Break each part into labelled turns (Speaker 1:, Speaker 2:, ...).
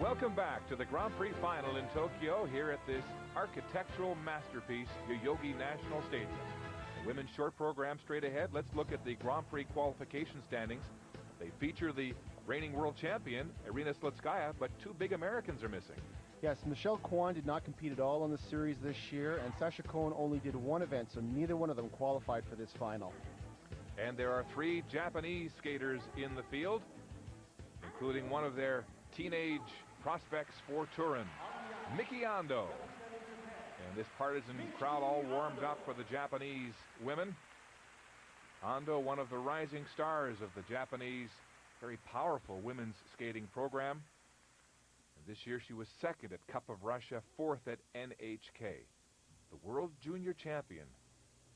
Speaker 1: Welcome back to the Grand Prix final in Tokyo here at this architectural masterpiece, Yoyogi National Stadium. The women's short program straight ahead. Let's look at the Grand Prix qualification standings. They feature the reigning world champion, Irina Slutskaya, but two big Americans are missing.
Speaker 2: Yes, Michelle Kwan did not compete at all on the series this year, and Sasha Cohen only did one event, so neither one of them qualified for this final.
Speaker 1: And there are three Japanese skaters in the field, including one of their teenage prospects for Turin, Miki Ando. And this partisan crowd all warmed up for the Japanese women. Ando, one of the rising stars of the Japanese very powerful women's skating program. And this year she was second at Cup of Russia, fourth at NHK. The world junior champion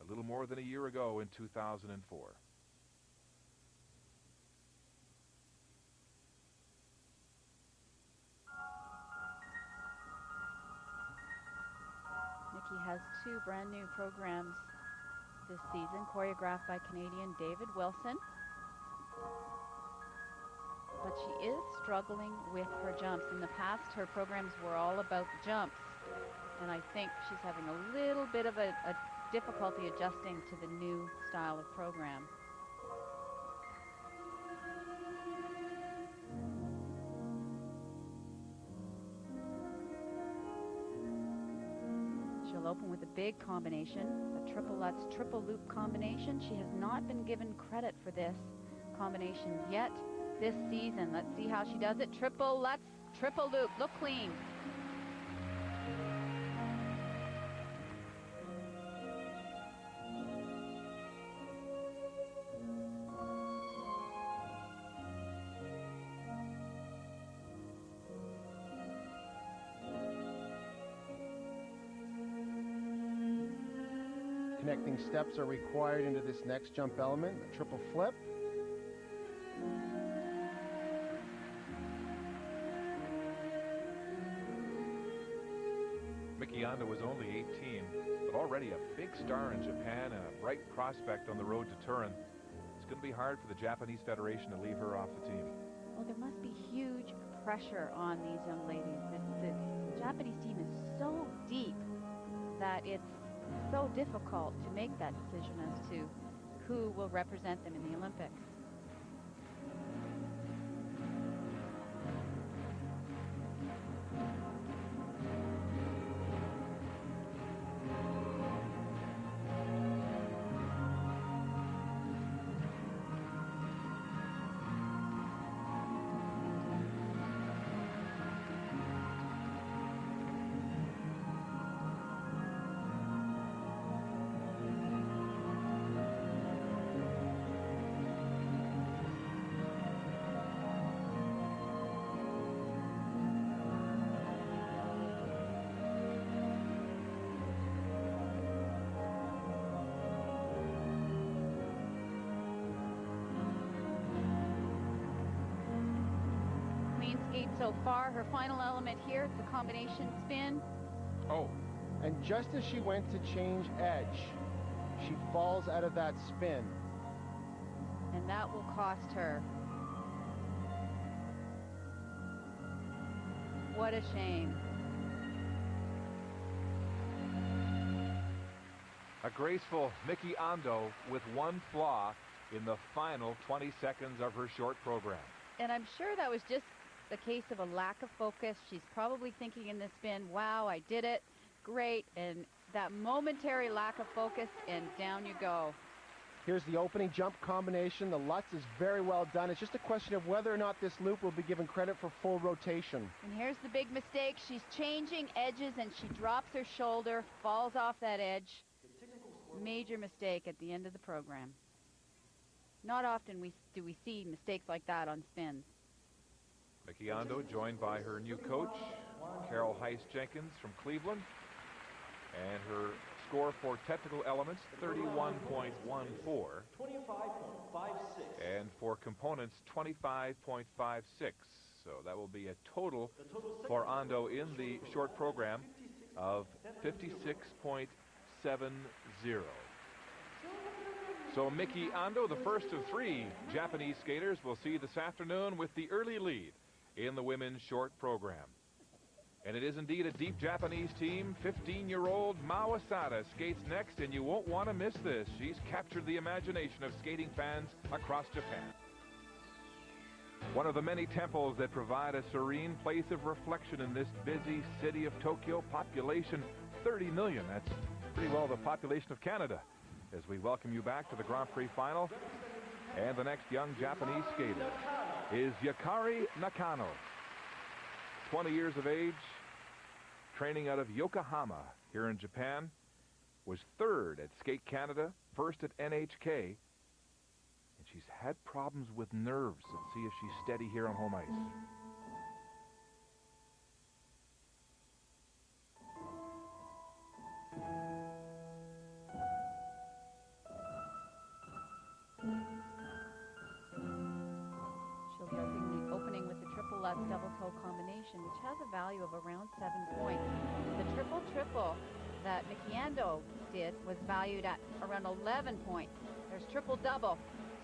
Speaker 1: a little more than a year ago in 2004.
Speaker 3: Miki has two brand new programs this season, choreographed by Canadian David Wilson. But she is struggling with her jumps. In the past, her programs were all about the jumps. And I think she's having a little bit of a difficulty adjusting to the new style of program. She'll open with a big combination, a triple Lutz, triple loop combination. She has not been given credit for this combination yet this season. Let's see how she does it. Triple Lutz, triple loop. Look clean.
Speaker 2: Connecting steps are required into this next jump element, the triple flip.
Speaker 1: Miki Ando was only 18, but already a big star in Japan and a bright prospect on the road to Turin. It's going to be hard for the Japanese Federation to leave her off the team.
Speaker 3: Well, there must be huge pressure on these young ladies. The Japanese team is so deep that it's so difficult to make that decision as to who will represent them in the Olympics. So far, her final element here, it's a combination spin.
Speaker 1: Oh.
Speaker 2: And just as she went to change edge, she falls out of that spin.
Speaker 3: And that will cost her. What a shame.
Speaker 1: A graceful Miki Ando with one flaw in the final 20 seconds of her short program.
Speaker 3: And I'm sure that was just the case of a lack of focus. She's probably thinking in this spin, wow, I did it, great, and that momentary lack of focus, and down you go.
Speaker 2: Here's the opening jump combination. The Lutz is very well done. It's just a question of whether or not this loop will be given credit for full rotation.
Speaker 3: And here's the big mistake. She's changing edges and she drops her shoulder, falls off that edge. Major mistake at the end of the program. Not often do we see mistakes like that on spins.
Speaker 1: Miki Ando joined by her new coach, Carol Heiss-Jenkins from Cleveland. And her score for technical elements, 31.14.
Speaker 4: 25.56.
Speaker 1: And for components, 25.56. So that will be a total for Ando in the short program of 56.70. So Miki Ando, the first of three Japanese skaters, we'll see this afternoon with the early lead in the women's short program. And it is indeed a deep Japanese team. 15-year-old Mao Asada skates next, and you won't want to miss this. She's captured the imagination of skating fans across Japan. One of the many temples that provide a serene place of reflection in this busy city of Tokyo. Population 30 million. That's pretty well the population of Canada. As we welcome you back to the Grand Prix final. And the next young Japanese skater is Yukari Nakano. 20 years of age, training out of Yokohama here in Japan. Was third at Skate Canada, first at NHK. And she's had problems with nerves. Let's see if she's steady here on home ice.
Speaker 3: She'll be opening with the triple Lutz double toe combination, which has a value of around 7 points. The triple that Mickey Ando did was valued at around 11 points. There's triple double.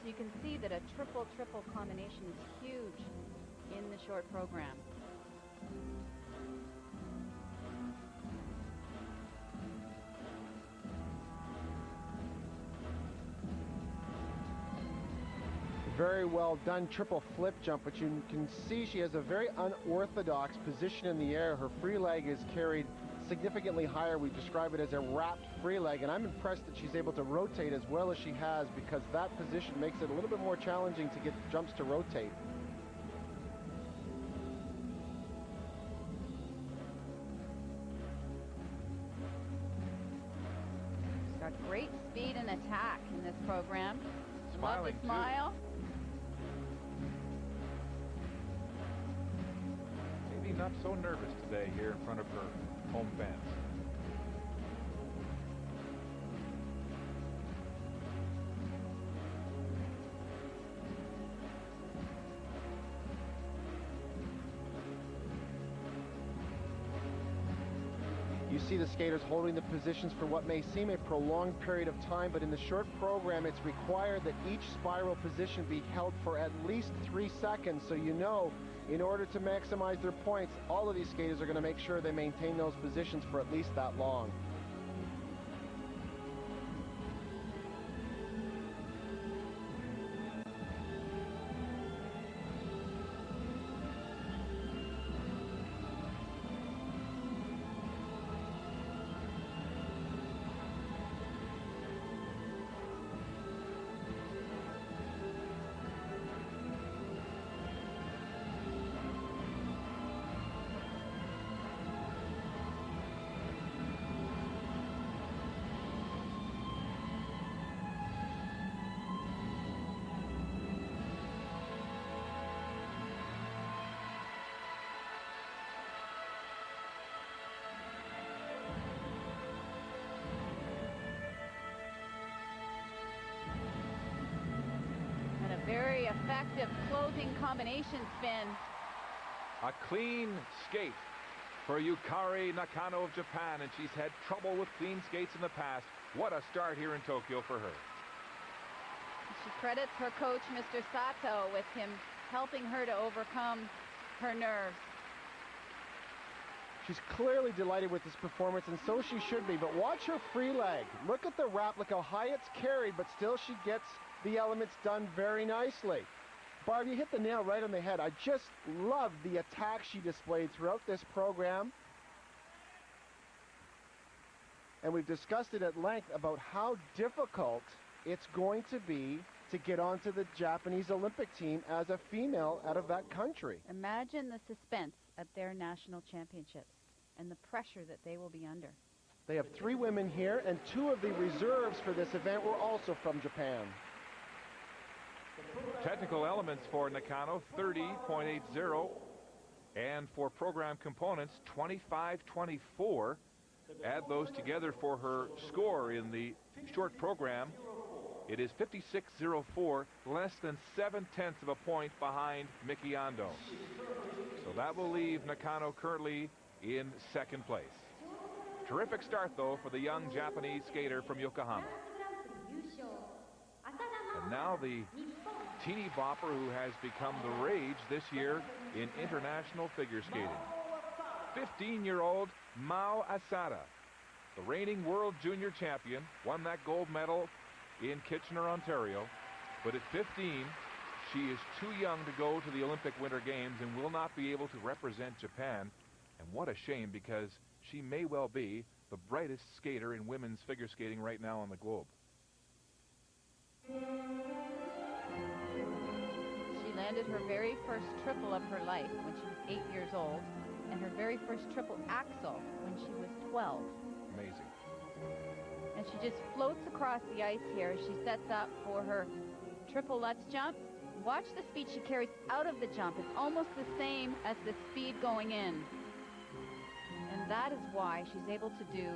Speaker 3: So you can see that a triple combination is huge in the short program.
Speaker 2: Very well done triple flip jump, but you can see she has a very unorthodox position in the air. Her free leg is carried significantly higher. We describe it as a wrapped free leg, and I'm impressed that she's able to rotate as well as she has, because that position makes it a little bit more challenging to get jumps to rotate.
Speaker 3: She's got great speed and attack in this program.
Speaker 1: Smiling,
Speaker 3: love the smile.
Speaker 1: Maybe not so nervous today here in front of her home fans.
Speaker 2: You see the skaters holding the positions for what may seem a prolonged period of time, but in the short program it's required that each spiral position be held for at least 3 seconds. So you know, in order to maximize their points, all of these skaters are going to make sure they maintain those positions for at least that long.
Speaker 3: Very effective closing combination spin.
Speaker 1: A clean skate for Yukari Nakano of Japan, and she's had trouble with clean skates in the past. What a start here in Tokyo for her.
Speaker 3: She credits her coach, Mr. Sato, with him helping her to overcome her nerves.
Speaker 2: She's clearly delighted with this performance, and so she should be, but watch her free leg. Look at the wrap, look how high it's carried, but still she gets the elements done very nicely. Barb, you hit the nail right on the head. I just love the attack she displayed throughout this program. And we've discussed it at length about how difficult it's going to be to get onto the Japanese Olympic team as a female out of that country.
Speaker 3: Imagine the suspense at their national championships and the pressure that they will be under.
Speaker 2: They have 3 women here, and 2 of the reserves for this event were also from Japan.
Speaker 1: Technical elements for Nakano, 30.80. And for program components, 25.24. Add those together for her score in the short program. It is 56.04, less than 0.7 of a point behind Mickey Ando. So that will leave Nakano currently in second place. Terrific start, though, for the young Japanese skater from Yokohama. And now the teeny bopper who has become the rage this year in international figure skating. 15-year-old Mao Asada, the reigning world junior champion, won that gold medal in Kitchener, Ontario. But at 15, she is too young to go to the Olympic Winter Games and will not be able to represent Japan. And what a shame, because she may well be the brightest skater in women's figure skating right now on the globe.
Speaker 3: She landed her very first triple of her life when she was 8 years old, and her very first triple axel when she was 12.
Speaker 1: Amazing.
Speaker 3: And she just floats across the ice here as she sets up for her triple Lutz jump. Watch the speed she carries out of the jump. It's almost the same as the speed going in. And that is why she's able to do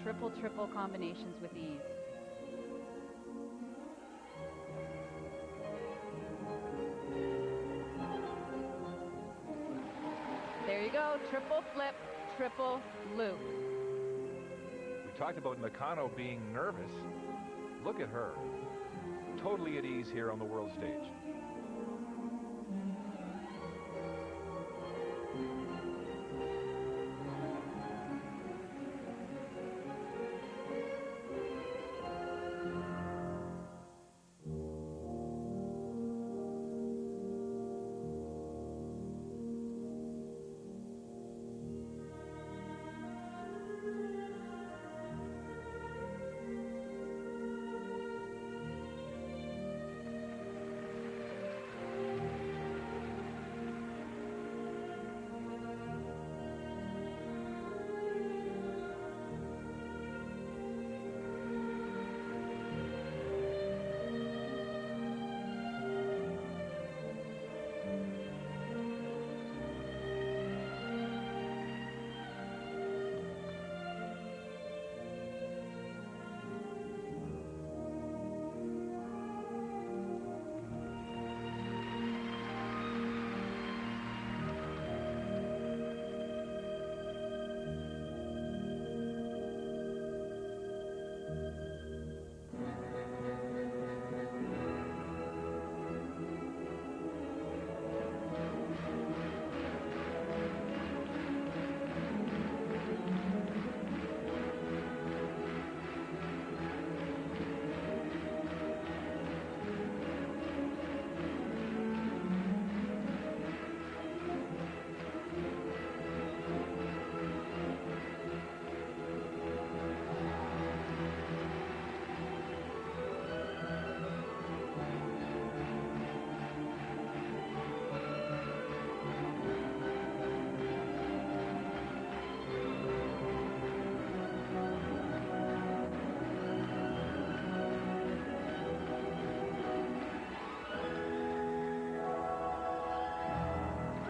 Speaker 3: triple combinations with ease. There you go, triple flip, triple loop.
Speaker 1: We talked about Nakano being nervous. Look at her. Totally at ease here on the world stage.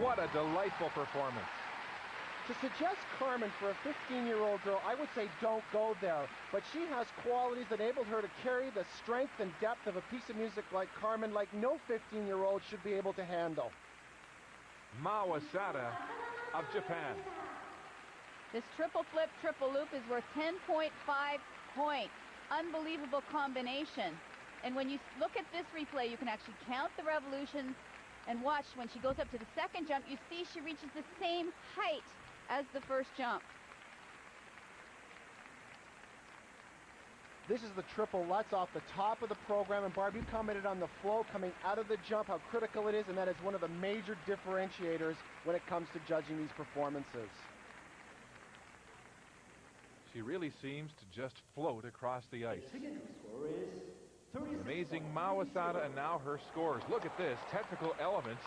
Speaker 1: What a delightful performance.
Speaker 2: To suggest Carmen for a 15-year-old girl, I would say don't go there. But she has qualities that enabled her to carry the strength and depth of a piece of music like Carmen, like no 15-year-old should be able to handle.
Speaker 1: Mao Asada of Japan.
Speaker 3: This triple flip, triple loop is worth 10.5 points. Unbelievable combination. And when you look at this replay, you can actually count the revolutions and watch when she goes up to the second jump, you see she reaches the same height as the first jump.
Speaker 2: This is the triple Lutz off the top of the program, and Barb, you commented on the flow coming out of the jump, how critical it is, and that is one of the major differentiators when it comes to judging these performances.
Speaker 1: She really seems to just float across the ice. Amazing Mao Asada, and now her scores. Look at this, technical elements,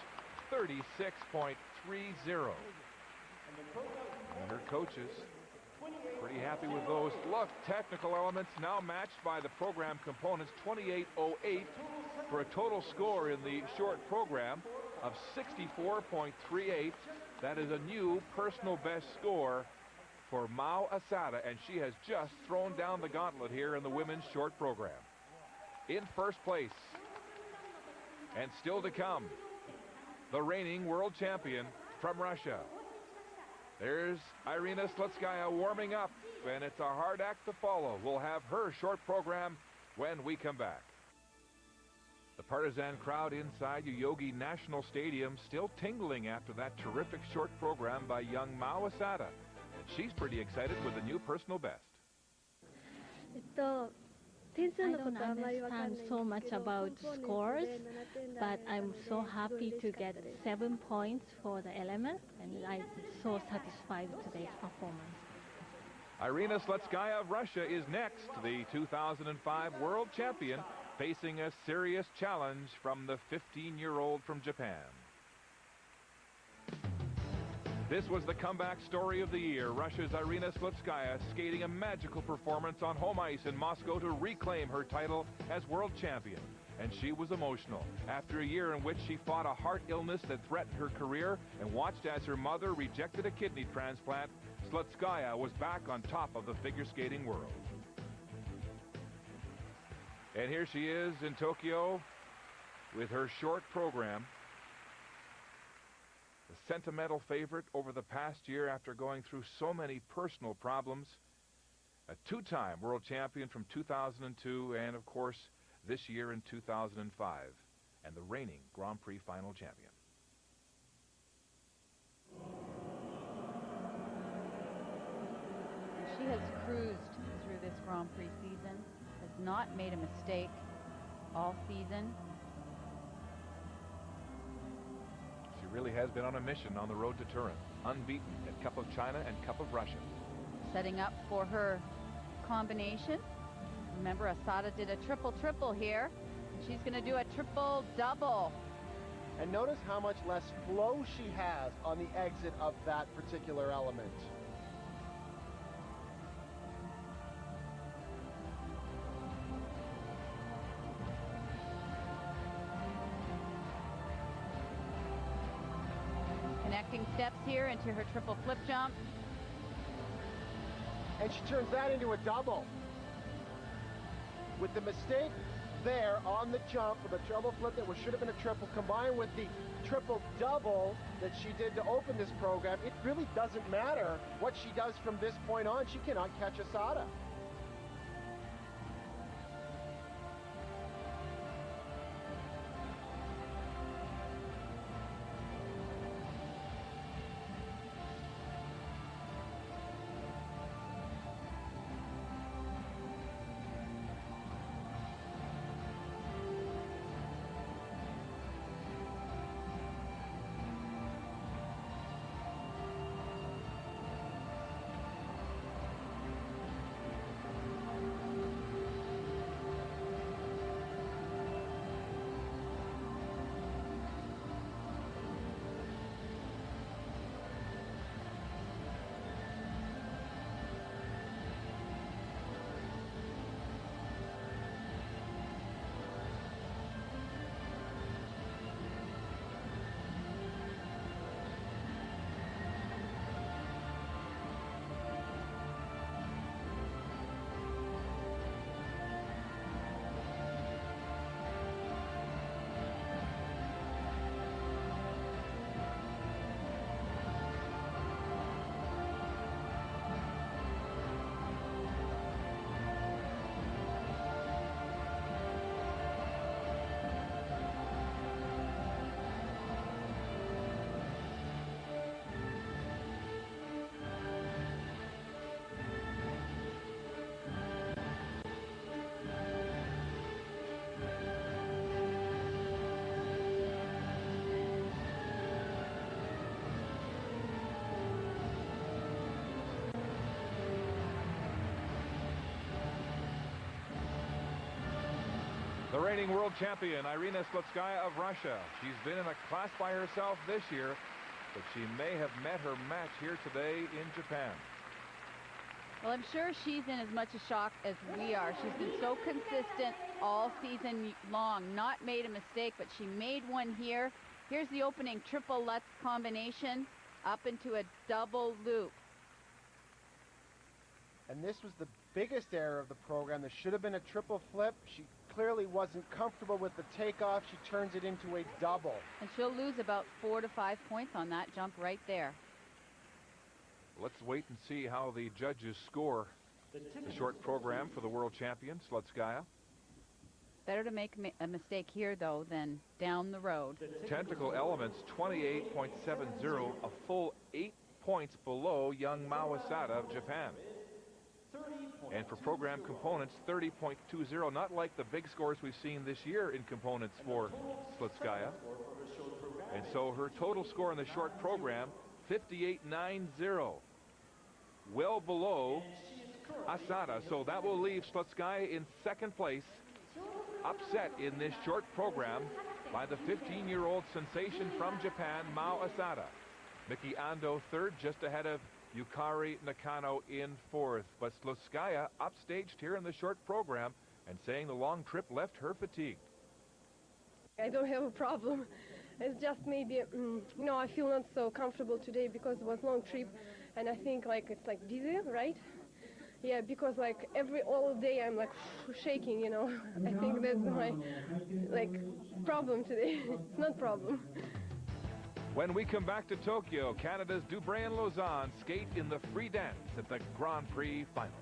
Speaker 1: 36.30. And her coaches pretty happy with those. Look, technical elements now matched by the program components, 28.08 for a total score in the short program of 64.38. That is a new personal best score for Mao Asada, and she has just thrown down the gauntlet here in the women's short program. In first place, and still to come, the reigning world champion from Russia. There's Irina Slutskaya warming up, and it's a hard act to follow. We'll have her short program when we come back. The partisan crowd inside Yoyogi National Stadium still tingling after that terrific short program by young Mao Asada. And she's pretty excited with the new personal best.
Speaker 4: I don't understand so much about scores, but I'm so happy to get 7 points for the element, and I'm so satisfied with today's performance.
Speaker 1: Irina Slutskaya of Russia is next, the 2005 world champion, facing a serious challenge from the 15-year-old from Japan. This was the comeback story of the year. Russia's Irina Slutskaya skating a magical performance on home ice in Moscow to reclaim her title as world champion. And she was emotional after a year in which she fought a heart illness that threatened her career and watched as her mother rejected a kidney transplant. Slutskaya was back on top of the figure skating world. And here she is in Tokyo with her short program. The sentimental favorite over the past year after going through so many personal problems. A two-time world champion from 2002 and, of course, this year in 2005. And the reigning Grand Prix final champion.
Speaker 3: She has cruised through this Grand Prix season, has not made a mistake all season.
Speaker 1: She really has been on a mission on the road to Turin, unbeaten at Cup of China and Cup of Russia.
Speaker 3: Setting up for her combination. Remember, Asada did a triple-triple here. She's going to do a triple-double.
Speaker 2: And notice how much less flow she has on the exit of that particular element.
Speaker 3: Connecting steps here into her triple flip jump.
Speaker 2: And she turns that into a double. With the mistake there on the jump for the double flip that should have been a triple, combined with the triple double that she did to open this program, it really doesn't matter what she does from this point on. She cannot catch Asada.
Speaker 1: The reigning world champion, Irina Slutskaya of Russia. She's been in a class by herself this year, but she may have met her match here today in Japan.
Speaker 3: Well, I'm sure she's in as much a shock as we are. She's been so consistent all season long, not made a mistake, but she made one here. Here's the opening triple Lutz combination up into a double loop.
Speaker 2: And this was the biggest error of the program. There should have been a triple flip. She clearly wasn't comfortable with the takeoff. She turns it into a double.
Speaker 3: And she'll lose about 4 to 5 points on that jump right there.
Speaker 1: Let's wait and see how the judges score the short program for the world champion, Slutskaya.
Speaker 3: Better to make a mistake here, though, than down the road.
Speaker 1: Technical elements 28.70, a full 8 points below young Mao Asada of Japan. And for program components, 30.20, not like the big scores we've seen this year in components for Slutskaya. And so her total score in the short program, 58.90, well below Asada. So that will leave Slutskaya in second place, upset in this short program by the 15-year-old sensation from Japan, Mao Asada. Miki Ando third, just ahead of Yukari Nakano in fourth. But Slutskaya upstaged here in the short program and saying the long trip left her fatigued.
Speaker 5: I don't have a problem. It's just maybe, I feel not so comfortable today because it was a long trip, and I think it's dizzy, right? Yeah, because all day I'm shaking, I think that's my problem today. It's not problem.
Speaker 1: When we come back to Tokyo, Canada's Dubreuil and Lausanne skate in the free dance at the Grand Prix final.